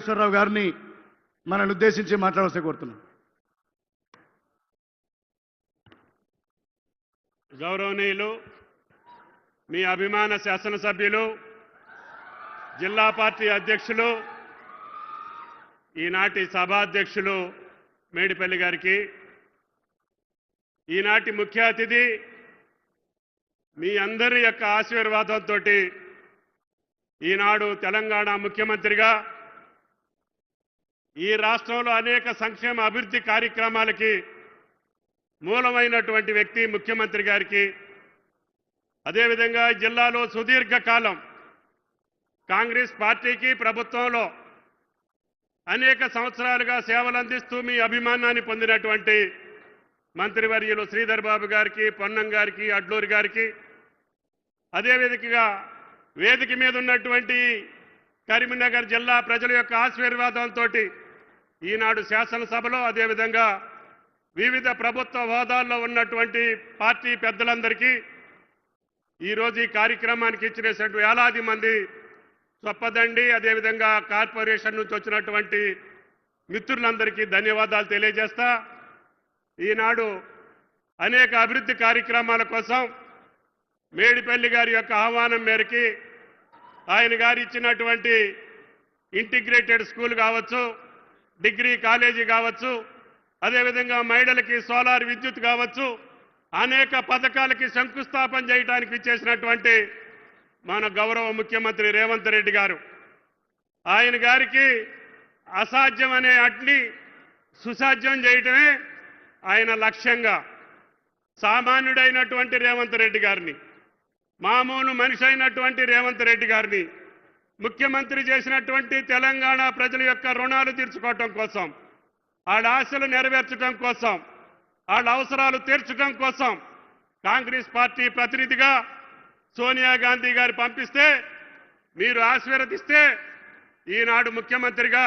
నాగేశ్వరరావు గారిని మనల్ని ఉద్దేశించి మాట్లాడాల్సి కోరుతున్నాం. గౌరవనీయులు మీ అభిమాన శాసనసభ్యులు జిల్లా పార్టీ అధ్యక్షులు ఈనాటి సభాధ్యక్షులు మేడిపల్లి గారికి, ఈనాటి ముఖ్య అతిథి మీ అందరి యొక్క ఆశీర్వాదంతో ఈనాడు తెలంగాణ ముఖ్యమంత్రిగా ఈ రాష్ట్రంలో అనేక సంక్షేమ అభివృద్ధి కార్యక్రమాలకి మూలమైనటువంటి వ్యక్తి ముఖ్యమంత్రి గారికి, అదేవిధంగా జిల్లాలో సుదీర్ఘకాలం కాంగ్రెస్ పార్టీకి ప్రభుత్వంలో అనేక సంవత్సరాలుగా సేవలు అందిస్తూ మీ అభిమానాన్ని పొందినటువంటి మంత్రివర్యులు శ్రీధర్ బాబు గారికి, పొన్నం గారికి, అడ్లూరి గారికి, అదేవిధంగా వేదిక మీద ఉన్నటువంటి కరీంనగర్ జిల్లా ప్రజల యొక్క ఆశీర్వాదంతో ఈనాడు శాసనసభలో అదేవిధంగా వివిధ ప్రభుత్వ హోదాల్లో ఉన్నటువంటి పార్టీ పెద్దలందరికీ ఈరోజు ఈ కార్యక్రమానికి ఇచ్చినటువంటి వేలాది మంది చొప్పదండి అదేవిధంగా కార్పొరేషన్ నుంచి వచ్చినటువంటి మిత్రులందరికీ ధన్యవాదాలు తెలియజేస్తా. ఈనాడు అనేక అభివృద్ధి కార్యక్రమాల కోసం మేడిపల్లి గారి యొక్క ఆహ్వానం మేరకి ఆయన గారు ఇచ్చినటువంటి ఇంటిగ్రేటెడ్ స్కూల్ కావచ్చు, డిగ్రీ కాలేజీ కావచ్చు, అదేవిధంగా మహిళలకి సోలార్ విద్యుత్ కావచ్చు, అనేక పథకాలకి శంకుస్థాపన చేయడానికి ఇచ్చేసినటువంటి మన గౌరవ ముఖ్యమంత్రి రేవంత్ రెడ్డి గారు, ఆయన గారికి అసాధ్యమనే అట్ని సుసాధ్యం చేయటమే ఆయన లక్ష్యంగా సామాన్యుడైనటువంటి రేవంత్ రెడ్డి గారిని, మామూలు మనిషి అయినటువంటి రేవంత్ రెడ్డి గారిని ముఖ్యమంత్రి చేసినటువంటి తెలంగాణ ప్రజల యొక్క రుణాలు తీర్చుకోవటం కోసం, వాళ్ళ ఆశలు నెరవేర్చడం కోసం, వాళ్ళ అవసరాలు తీర్చడం కోసం కాంగ్రెస్ పార్టీ ప్రతినిధిగా సోనియా గాంధీ గారు పంపిస్తే మీరు ఆశీర్వదిస్తే ఈనాడు ముఖ్యమంత్రిగా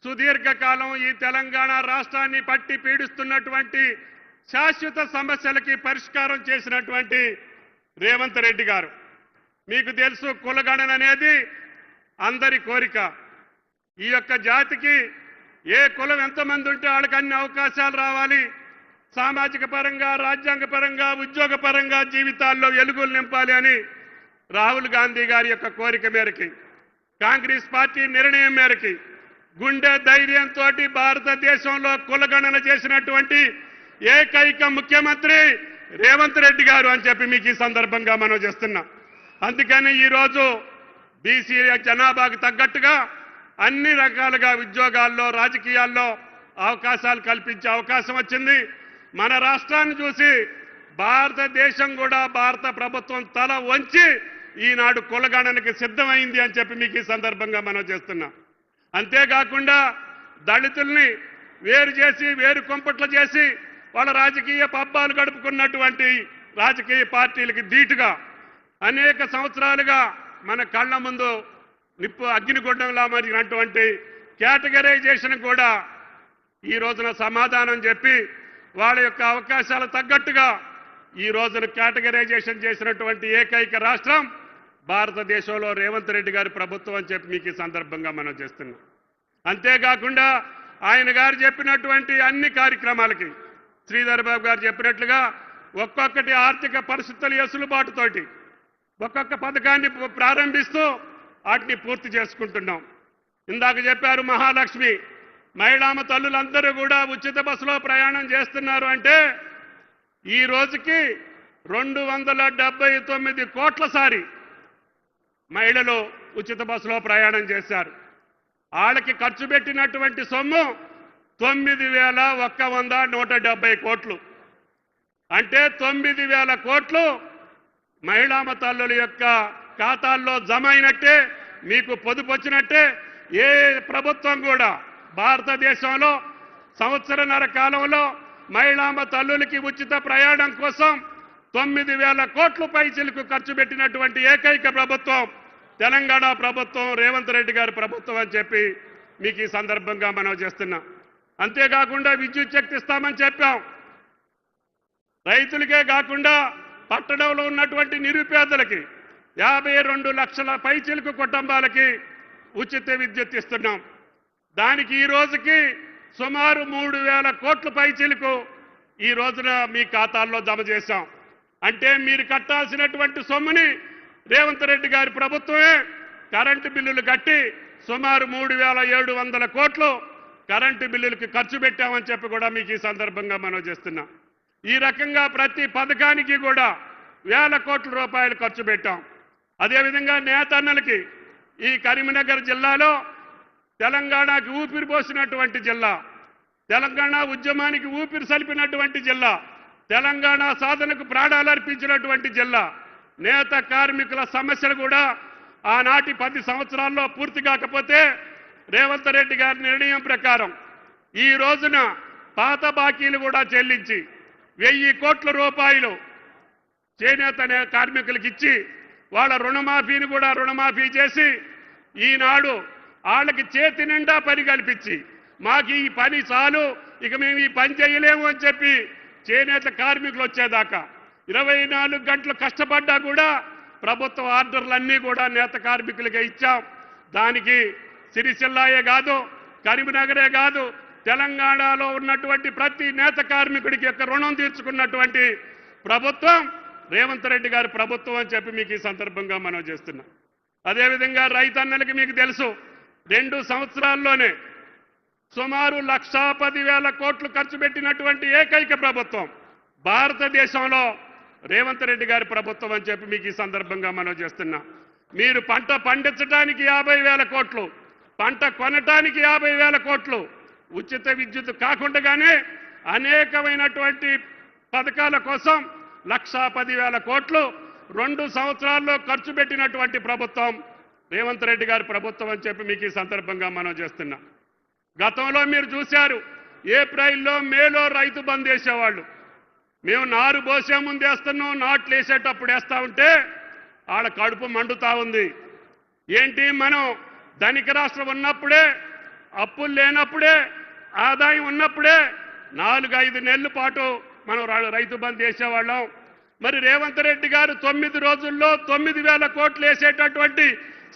సుదీర్ఘకాలం ఈ తెలంగాణ రాష్ట్రాన్ని పట్టి పీడిస్తున్నటువంటి శాశ్వత సమస్యలకి పరిష్కారం చేసినటువంటి రేవంత్ రెడ్డి గారు. మీకు తెలుసు, కులగణన అనేది అందరి కోరిక. ఈ యొక్క జాతికి ఏ కులం ఎంతమంది ఉంటే వాళ్ళకి అన్ని అవకాశాలు రావాలి, సామాజిక పరంగా, రాజ్యాంగ పరంగా, ఉద్యోగ పరంగా జీవితాల్లో వెలుగులు నింపాలి అని రాహుల్ గాంధీ గారి యొక్క కోరిక మేరకి, కాంగ్రెస్ పార్టీ నిర్ణయం మేరకి గుండె ధైర్యంతో భారతదేశంలో కులగణన చేసినటువంటి ఏకైక ముఖ్యమంత్రి రేవంత్ రెడ్డి గారు అని చెప్పి మీకు ఈ సందర్భంగా మనం చేస్తున్నాం. అందుకని ఈరోజు బీసీ జనాభాకు తగ్గట్టుగా అన్ని రకాలుగా ఉద్యోగాల్లో, రాజకీయాల్లో అవకాశాలు కల్పించే అవకాశం వచ్చింది. మన రాష్ట్రాన్ని చూసి భారతదేశం కూడా, భారత ప్రభుత్వం తల వంచి ఈనాడు కులగణనకి సిద్ధమైంది అని చెప్పి మీకు ఈ సందర్భంగా మనం చేస్తున్నాం. అంతేకాకుండా దళితుల్ని వేరు చేసి, వేరు కొంపట్లు చేసి వాళ్ళ రాజకీయ పబ్బాలు గడుపుకున్నటువంటి రాజకీయ పార్టీలకి ధీటుగా అనేక సంవత్సరాలుగా మన కళ్ళ ముందు నిప్పు అగ్నిగుండంలా మరిగినటువంటి కేటగరైజేషన్ కూడా ఈ రోజున సమాధానం చెప్పి వాళ్ళ యొక్క అవకాశాలు తగ్గట్టుగా ఈ రోజున కేటగరైజేషన్ చేసినటువంటి ఏకైక రాష్ట్రం భారతదేశంలో రేవంత్ రెడ్డి గారి ప్రభుత్వం అని చెప్పి మీకు ఈ సందర్భంగా మనం చేస్తున్నాం. అంతేకాకుండా ఆయన గారు చెప్పినటువంటి అన్ని కార్యక్రమాలకి శ్రీధర్ బాబు గారు చెప్పినట్లుగా ఒక్కొక్కటి ఆర్థిక పరిస్థితుల వెసులుబాటుతోటి ఒక్కొక్క పథకాన్ని ప్రారంభిస్తూ వాటిని పూర్తి చేసుకుంటున్నాం. ఇందాక చెప్పారు మహాలక్ష్మి, మహిళామ తల్లులందరూ కూడా ఉచిత బస్సులో ప్రయాణం చేస్తున్నారు అంటే ఈ రోజుకి 279 కోట్ల సారి మహిళలు ఉచిత బస్సులో ప్రయాణం చేశారు. వాళ్ళకి ఖర్చు పెట్టినటువంటి సొమ్ము 9,170 కోట్లు. అంటే 9,000 కోట్లు మహిళామ తల్లుల యొక్క ఖాతాల్లో జమ అయినట్టే, మీకు పొదుపు వచ్చినట్టే. ఏ ప్రభుత్వం కూడా భారతదేశంలో సంవత్సరన్నర కాలంలో మహిళామ తల్లులకి ఉచిత ప్రయాణం కోసం 9,000 కోట్ల పైసలకు ఖర్చు పెట్టినటువంటి ఏకైక ప్రభుత్వం తెలంగాణ ప్రభుత్వం, రేవంత్ రెడ్డి గారి ప్రభుత్వం అని చెప్పి మీకు ఈ సందర్భంగా మనం చేస్తున్నాం. అంతేకాకుండా విద్యుత్ శక్తి ఇస్తామని చెప్పాం. రైతులకే కాకుండా పట్టణంలో ఉన్నటువంటి నిరుపేదలకి 52 లక్షల పైచిలకు కుటుంబాలకి ఉచిత విద్యుత్ ఇస్తున్నాం. దానికి ఈ రోజుకి సుమారు 3,000 కోట్ల పైచిలకు ఈ రోజున మీ ఖాతాల్లో జమ చేశాం. అంటే మీరు కట్టాల్సినటువంటి సొమ్ముని రేవంత్ రెడ్డి గారి ప్రభుత్వమే కరెంటు బిల్లులు కట్టి సుమారు 3,700 కోట్లు కరెంటు బిల్లులకి ఖర్చు పెట్టామని చెప్పి కూడా మీకు ఈ సందర్భంగా మనం చేస్తున్నాం. ఈ రకంగా ప్రతి పథకానికి కూడా 1,000 కోట్ల రూపాయలు ఖర్చు పెట్టాం. అదేవిధంగా నేతన్నలకి ఈ కరీంనగర్ జిల్లాలో తెలంగాణకి ఊపిరి పోసినటువంటి జిల్లా, తెలంగాణ ఉద్యమానికి ఊపిరి సలిపినటువంటి జిల్లా, తెలంగాణ సాధనకు ప్రాణాలు అర్పించినటువంటి జిల్లా, నేత కార్మికుల సమస్యలు కూడా ఆనాటి 10 సంవత్సరాల్లో పూర్తి కాకపోతే రేవంత్ రెడ్డి గారి నిర్ణయం ప్రకారం ఈ రోజున పాత బాకీలు కూడా చెల్లించి 1,000 కోట్ల రూపాయలు చేనేత కార్మికులకు ఇచ్చి వాళ్ళ రుణమాఫీని కూడా రుణమాఫీ చేసి ఈనాడు వాళ్ళకి చేతి నిండా పని కల్పించి మాకు ఈ పని చాలు, ఇక మేము ఈ పని చేయలేము అని చెప్పి చేనేత కార్మికులు వచ్చేదాకా 24 గంటలు కష్టపడ్డా కూడా ప్రభుత్వ ఆర్డర్లన్నీ కూడా నేత కార్మికులకే ఇచ్చాం. దానికి సిరిసిల్లాయే కాదు, కరీంనగరే కాదు, తెలంగాణలో ఉన్నటువంటి ప్రతి నేత కార్మికుడికి యొక్క రుణం తీర్చుకున్నటువంటి ప్రభుత్వం రేవంత్ రెడ్డి గారి ప్రభుత్వం అని చెప్పి మీకు ఈ సందర్భంగా మనం చేస్తున్నాం. అదేవిధంగా రైతన్నలకి మీకు తెలుసు 2 సంవత్సరాల్లోనే సుమారు 1,10,000 కోట్లు ఖర్చు పెట్టినటువంటి ఏకైక ప్రభుత్వం భారతదేశంలో రేవంత్ రెడ్డి గారి ప్రభుత్వం అని చెప్పి మీకు ఈ సందర్భంగా మనం చేస్తున్నాం. మీరు పంట పండించడానికి 50,000 కోట్లు, పంట కొనటానికి 50,000 కోట్లు, ఉచిత విద్యుత్ కాకుండానే అనేకమైనటువంటి పథకాల కోసం 1,10,000 కోట్లు 2 సంవత్సరాల్లో ఖర్చు పెట్టినటువంటి ప్రభుత్వం రేవంత్ రెడ్డి గారి ప్రభుత్వం అని చెప్పి మీకు ఈ సందర్భంగా మనం చేస్తున్నాం. గతంలో మీరు చూశారు, ఏప్రిల్లో మేలో రైతు బంద్ వేసేవాళ్ళు. మేము నారు పోసే ముందు వేస్తున్నాం, నాట్లు వేసేటప్పుడు వేస్తా ఉంటే వాళ్ళ కడుపు మండుతా ఉంది. ఏంటి, మనం ధనిక రాష్ట్రం ఉన్నప్పుడే, అప్పులు లేనప్పుడే, ఆదాయం ఉన్నప్పుడే 4-5 నెలల పాటు మనం రైతు బంద్ వేసేవాళ్ళం. మరి రేవంత్ రెడ్డి గారు 9 రోజుల్లో 9,000 కోట్లు వేసేటటువంటి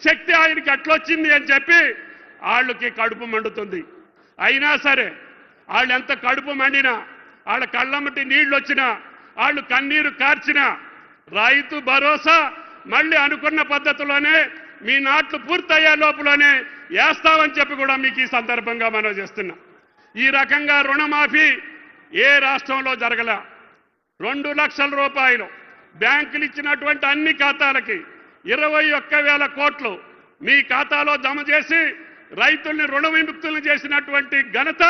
శక్తి ఆయనకి ఎట్లొచ్చింది అని చెప్పి వాళ్ళకి కడుపు మండుతుంది. అయినా సరే వాళ్ళు ఎంత కడుపు మండినా, వాళ్ళ కళ్ళమ్మటి నీళ్లు వచ్చినా, వాళ్ళు కన్నీరు కార్చినా రైతు భరోసా మళ్ళీ అనుకున్న పద్ధతిలోనే మీ నాట్లు పూర్తయ్యే లోపలనే వేస్తామని చెప్పి కూడా మీకు ఈ సందర్భంగా మనం చేస్తున్నాం. ఈ రకంగా రుణమాఫీ ఏ రాష్ట్రంలో జరగల. 2 లక్షల రూపాయలు బ్యాంకులు ఇచ్చినటువంటి అన్ని ఖాతాలకి 21,000 కోట్లు మీ ఖాతాలో జమ చేసి రైతుల్ని రుణ విముక్తులను చేసినటువంటి ఘనత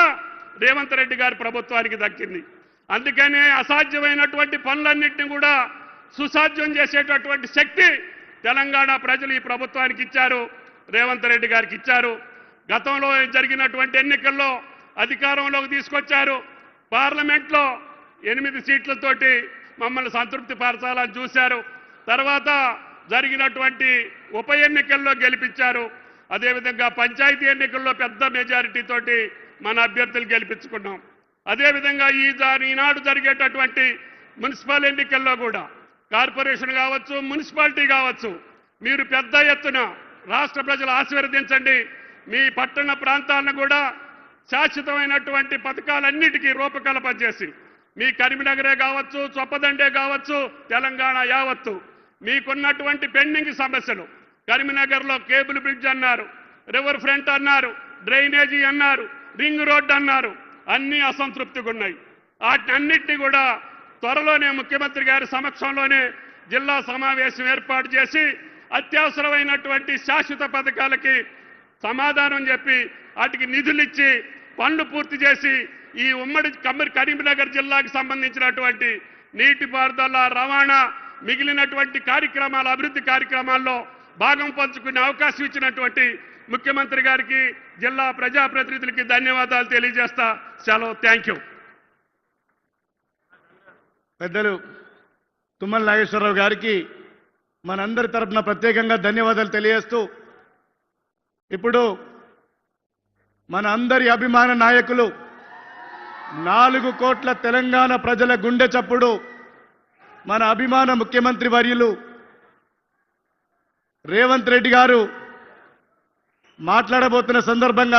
రేవంత్ రెడ్డి గారి ప్రభుత్వానికి దక్కింది. అందుకనే అసాధ్యమైనటువంటి పనులన్నింటినీ కూడా సుసాధ్యం చేసేటటువంటి శక్తి తెలంగాణ ప్రజలు ఈ ప్రభుత్వానికి ఇచ్చారు, రేవంత్ రెడ్డి గారికి ఇచ్చారు. గతంలో జరిగినటువంటి ఎన్నికల్లో అధికారంలోకి తీసుకొచ్చారు. పార్లమెంట్లో 8 సీట్లతోటి మమ్మల్ని సంతృప్తి పరచాలని చూశారు. తర్వాత జరిగినటువంటి ఉప ఎన్నికల్లో గెలిపించారు. అదేవిధంగా పంచాయతీ ఎన్నికల్లో పెద్ద మెజారిటీతోటి మన అభ్యర్థులు గెలిపించుకున్నాం. అదేవిధంగా ఈనాడు జరిగేటటువంటి మున్సిపల్ ఎన్నికల్లో కూడా కార్పొరేషన్ కావచ్చు, మున్సిపాలిటీ కావచ్చు, మీరు పెద్ద ఎత్తున రాష్ట్ర ప్రజలు ఆశీర్వదించండి. మీ పట్టణ ప్రాంతాలను కూడా శాశ్వతమైనటువంటి పథకాలన్నిటికీ రూపకల్పన చేసి మీ కరీంనగరే కావచ్చు, చొప్పదండే కావచ్చు, తెలంగాణ యావత్తు మీకున్నటువంటి పెండింగ్ సమస్యలు, కరీంనగర్లో కేబుల్ బ్రిడ్జ్ అన్నారు, రివర్ ఫ్రంట్ అన్నారు, డ్రైనేజీ అన్నారు, రింగ్ రోడ్ అన్నారు, అన్నీ అసంతృప్తిగా ఉన్నాయి. వాటినన్నింటినీ కూడా త్వరలోనే ముఖ్యమంత్రి గారి సమక్షంలోనే జిల్లా సమావేశం ఏర్పాటు చేసి అత్యవసరమైనటువంటి శాశ్వత పథకాలకి సమాధానం చెప్పి వాటికి నిధులు ఇచ్చి పనులు పూర్తి చేసి ఈ ఉమ్మడి కరీంనగర్ జిల్లాకు సంబంధించినటువంటి నీటిపారుదల, రవాణా, మిగిలినటువంటి కార్యక్రమాల అభివృద్ధి కార్యక్రమాల్లో భాగం పంచుకునే అవకాశం ఇచ్చినటువంటి ముఖ్యమంత్రి గారికి, జిల్లా ప్రజాప్రతినిధులకి ధన్యవాదాలు తెలియజేస్తా. సెలవు. Thank you. పెద్దలు తుమ్మల నాగేశ్వరరావు గారికి మనందరి తరపున ప్రత్యేకంగా ధన్యవాదాలు తెలియజేస్తూ, ఇప్పుడు మన అందరి అభిమాన నాయకులు 4 కోట్ల తెలంగాణ ప్రజల గుండె చప్పుడు మన అభిమాన ముఖ్యమంత్రి వర్యులు రేవంత్ రెడ్డి గారు మాట్లాడబోతున్న సందర్భంగా